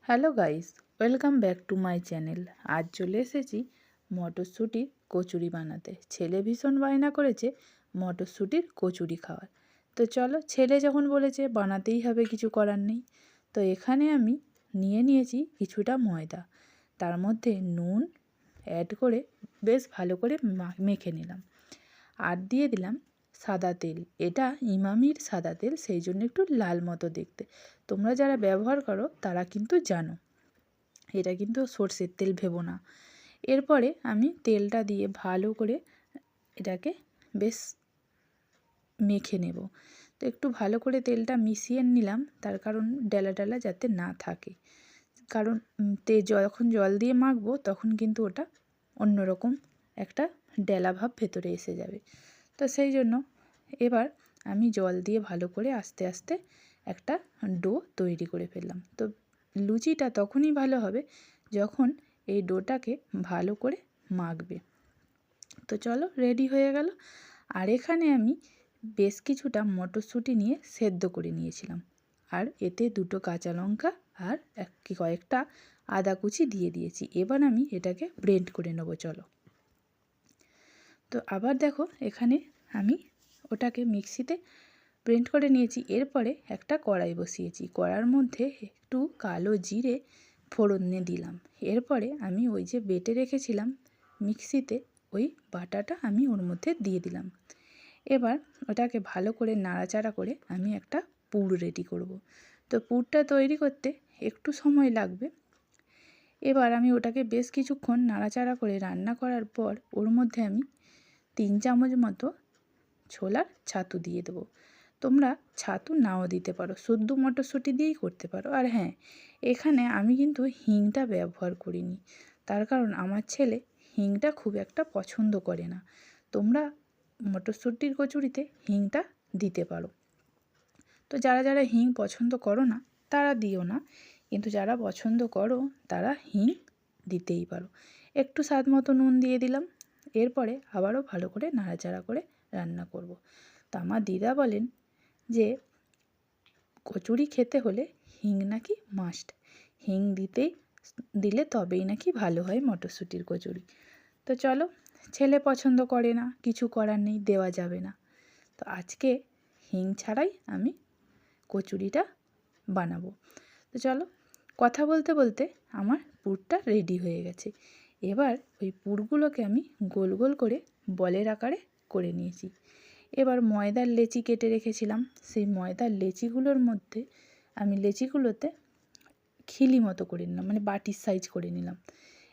Hello guys, welcome back to my channel. আজ চলে এসেছি মটরশুঁটির কচুরি বানাতে। ছেলে ভীষণ বায়না করেছে মটরশুঁটির কচুরি খাওয়ার। তো চলো, ছেলে যখন বলেছে বানাতেই হবে, কিছু করার নেই। তো এখানে আমি নিয়েছি কিছুটা ময়দা, তার মধ্যে নুন অ্যাড করে বেশ ভালো করে মেখে নিলাম। আর দিয়ে দিলাম সাদা তেল। এটা ইমামির সাদা তেল, সেই জন্য একটু লাল মতো দেখতে। তোমরা যারা ব্যবহার করো তারা কিন্তু জানো এটা কিন্তু সর্ষের তেল ভেবো না। এরপরে আমি তেলটা দিয়ে ভালো করে এটাকে বেশ মেখে নেব। তো একটু ভালো করে তেলটা মিশিয়ে নিলাম, তার কারণ ডেলা ডেলা যাতে না থাকে। কারণ যখন জল দিয়ে মাখবো তখন কিন্তু ওটা অন্যরকম একটা ডেলা ভাব ভেতরে এসে যাবে। তো সেই জন্য এবার আমি জল দিয়ে ভালো করে আস্তে আস্তে একটা ডো তৈরি করে ফেললাম। তো লুচিটা তখনই ভালো হবে যখন এই ডোটাকে ভালো করে মাখবে। তো চলো, রেডি হয়ে গেল। আর এখানে আমি বেশ কিছুটা মটরশুঁটি নিয়ে সেদ্ধ করে নিয়েছিলাম, আর এতে দুটো কাঁচা লঙ্কা আর কয়েকটা আদা কুচি দিয়ে দিয়েছি। এবার আমি এটাকে ব্লেন্ড করে নেবো। চলো, তো আবার দেখো এখানে আমি ওটাকে মিক্সিতে ব্লেন্ড করে নিয়েছি। এরপরে একটা কড়াই বসিয়েছি, কড়ার মধ্যে একটু কালো জিরে ফোড়নে দিলাম। এরপরে আমি ওই যে বেটে রেখেছিলাম মিক্সিতে, ওই বাটাটা আমি ওর মধ্যে দিয়ে দিলাম। এবার ওটাকে ভালো করে নাড়াচাড়া করে আমি একটা পুর রেডি করব। তো পুরটা তৈরি করতে একটু সময় লাগবে। এবার আমি ওটাকে বেশ কিছুক্ষণ নাড়াচাড়া করে রান্না করার পর ওর মধ্যে আমি 3 চামচ মতো ছোলার ছাতু দিয়ে দেবো। তোমরা ছাতু নাও দিতে পারো, শুদ্ধ মটরশুঁটি দিয়েই করতে পারো। আর হ্যাঁ, এখানে আমি কিন্তু হিংটা ব্যবহার করিনি, তার কারণ আমার ছেলে হিংটা খুব একটা পছন্দ করে না। তোমরা মটরশুঁটির কচুরিতে হিংটা দিতে পারো। তো যারা যারা হিং পছন্দ করো না তারা দিও না, কিন্তু যারা পছন্দ করো তারা হিং দিতেই পারো। একটু স্বাদ মতো নুন দিয়ে দিলাম। এরপরে আবারও ভালো করে নাড়াচাড়া করে রান্না করব। তা আমার দিদা বলেন যে কচুরি খেতে হলে হিং নাকি মাস্ট, হিং দিলে তবেই নাকি ভালো হয় মটরশুঁটির কচুরি। তো চলো, ছেলে পছন্দ করে না, কিছু করার নেই, দেওয়া যাবে না। তো আজকে হিং ছাড়াই আমি কচুরিটা বানাবো। তো চলো, কথা বলতে বলতে আমার পুরটা রেডি হয়ে গেছে। এবার ওই পুরগুলোকে আমি গোল গোল করে বলের আকারে করে নিয়েছি। এবার ময়দার লেচি কেটে রেখেছিলাম, সেই ময়দার লেচিগুলোর মধ্যে আমি লেচিগুলোতে খিলি মতো করে নিলাম, মানে বাটির সাইজ করে নিলাম।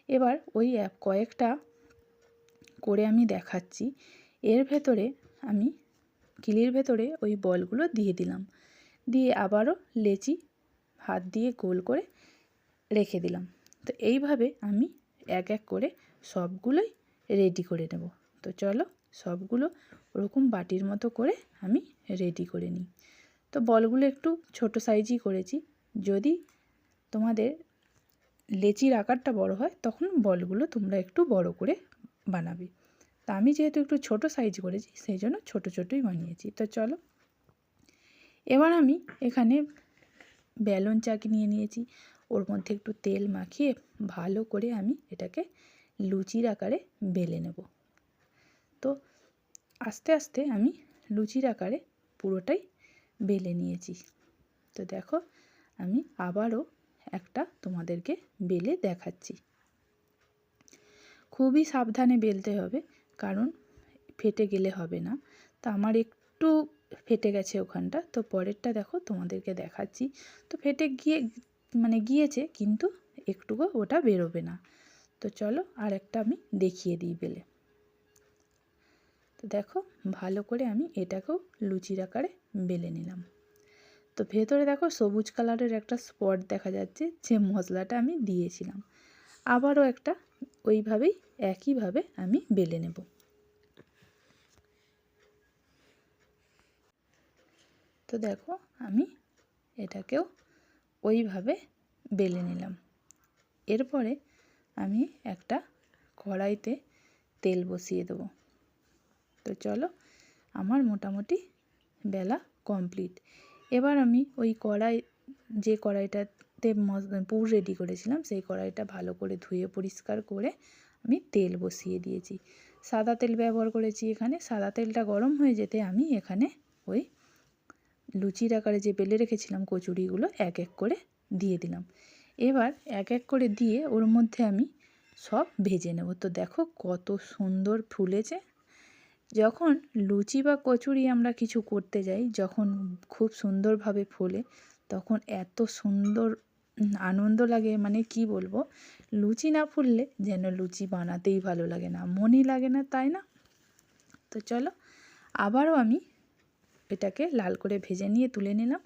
এবার ওই কয়েকটা করে আমি দেখাচ্ছি। এর ভেতরে আমি খিলির ভেতরে ওই বলগুলো দিয়ে দিলাম, দিয়ে আবারও লেচি হাত দিয়ে গোল করে রেখে দিলাম। তো এইভাবে আমি এক এক করে সবগুলোই রেডি করে নেব। তো চলো, সবগুলো ওরকম বাটির মতো করে আমি রেডি করে নিই। তো বলগুলো একটু ছোট সাইজই করেছি, যদি তোমাদের লেচির আকারটা বড় হয় তখন বলগুলো তোমরা একটু বড় করে বানাবে। তা আমি যেহেতু একটু ছোট সাইজ করেছি সেই জন্য ছোটো ছোটোই বানিয়েছি। তো চলো, এবার আমি এখানে বেলন চাকি নিয়ে নিয়েছি, ওর মধ্যে একটু তেল মাখিয়ে ভালো করে আমি এটাকে লুচির আকারে বেলে নেব। তো আস্তে আস্তে আমি লুচির আকারে পুরোটাই বেলে নিয়েছি। তো দেখো, আমি আবারও একটা তোমাদেরকে বেলে দেখাচ্ছি। খুবই সাবধানে বেলতে হবে, কারণ ফেটে গেলে হবে না। তো আমার একটু ফেটে গেছে ওখানটা, তো পরেরটা দেখো তোমাদেরকে দেখাচ্ছি। তো ফেটে গিয়েছে, কিন্তু একটুকু ওটা বেরোবে না। তো চলো আর একটা আমি দেখিয়ে দিই বেলে। তো দেখো, ভালো করে আমি এটাকেও লুচির আকারে বেলে নিলাম। তো ভেতরে দেখো সবুজ কালারের একটা স্পট দেখা যাচ্ছে, যে মশলাটা আমি দিয়েছিলাম। আবারও একটা ওইভাবেই একইভাবে আমি বেলে নেব। তো দেখো, আমি এটাকেও ওইভাবে বেলে নিলাম। এরপরে আমি একটা কড়াইতে তেল বসিয়ে দেবো। তো চলো, আমার মোটামুটি বেলা কমপ্লিট। এবার আমি ওই যে কড়াইটা রাত্রে পুর রেডি করেছিলাম, সেই কড়াইটা ভালো করে ধুয়ে পরিষ্কার করে আমি তেল বসিয়ে দিয়েছি। সাদা তেল ব্যবহার করেছি এখানে। সাদা তেলটা গরম হয়ে যেতে আমি এখানে ওই লুচির আকারে যে বেলে রেখেছিলাম কচুরিগুলো এক এক করে দিয়ে দিলাম। এবার এক এক করে দিয়ে ওর মধ্যে আমি সব ভেজে নেব। তো দেখো কত সুন্দর ফুলেছে। যখন লুচি বা কচুরি আমরা কিছু করতে যাই, যখন খুব সুন্দরভাবে ফোলে, তখন এত সুন্দর আনন্দ লাগে, মানে কি বলবো। লুচি না ফুললে যেন লুচি বানাতেই ভালো লাগে না, মনই লাগে না, তাই না? তো চলো আবারও আমি এটাকে লাল করে ভেজে নিয়ে তুলে নিলাম।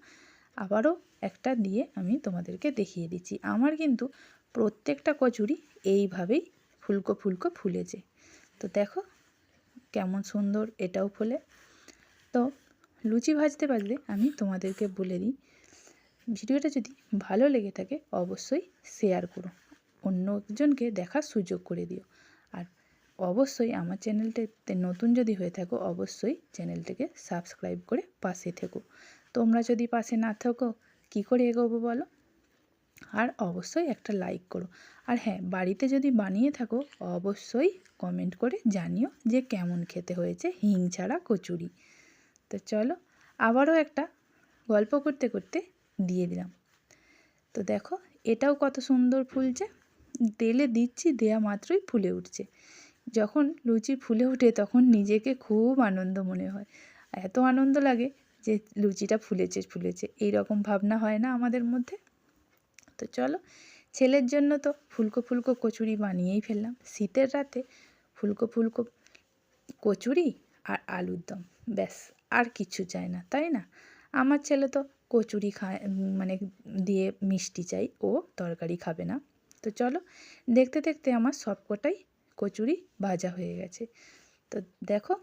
আবারও একটা দিয়ে আমি তোমাদেরকে দেখিয়ে দিচ্ছি। আমার কিন্তু প্রত্যেকটা কচুরি এইভাবেই ফুলকো ফুলকো ফুলেছে। তো দেখো কেমন সুন্দর এটাও ফোলে। তো লুচি ভাজতে ভাজতে আমি তোমাদেরকে বলে দিই, ভিডিওটা যদি ভালো লেগে থাকে অবশ্যই শেয়ার করো, অন্য একজনকে দেখার সুযোগ করে দিও। আর অবশ্যই আমার চ্যানেলটাতে নতুন যদি হয়ে থাকো অবশ্যই চ্যানেলটাকে সাবস্ক্রাইব করে পাশে থেকো। তোমরা যদি পাশে না থাকো কী করে এগোবো বলো? আর অবশ্যই একটা লাইক করো। আর হ্যাঁ, বাড়িতে যদি বানিয়ে থাকো অবশ্যই কমেন্ট করে জানিও যে কেমন খেতে হয়েছে হিং ছাড়া কচুরি। তো চলো আবারও একটা গল্প করতে করতে দিয়ে দিলাম। তো দেখো এটাও কত সুন্দর ফুলছে। তেলে দিচ্ছি, দেয়া মাত্রই ফুলে উঠছে। যখন লুচি ফুলে ওঠে তখন নিজেকে খুব আনন্দ মনে হয়। এত আনন্দ লাগে যে লুচিটা ফুলেছে ফুলেছে এই রকম ভাবনা হয় না আমাদের মধ্যে? তো চলো, ছেলের জন্য তো ফুলকো ফুলকো কচুরি বানিয়েই ফেললাম। শীতের রাতে ফুলকো ফুলকো কচুরি আর আলুর দম, ব্যাস আর কিছু চাই না, তাই না? আমার ছেলে তো কচুরি খায়, মানে দিয়ে মিষ্টি চাই, ও তরকারি খাবে না। তো চলো দেখতে দেখতে আমার সবকটাই কচুরি ভাজা হয়ে গেছে। তো দেখো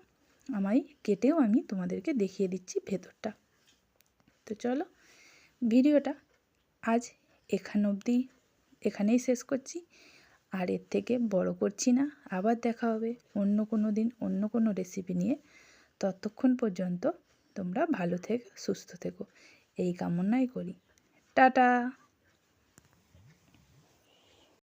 আমায় কেটেও আমি তোমাদেরকে দেখিয়ে দিচ্ছি ভেতরটা। তো চলো ভিডিওটা আজ এখানেই শেষ করছি, আর এর থেকে বড় করছি না। আবার দেখা হবে অন্য কোনো দিন অন্য কোনো রেসিপি নিয়ে। ততক্ষণ পর্যন্ত তোমরা ভালো থেকো, সুস্থ থেকো, এই কামনাই করি। টাটা।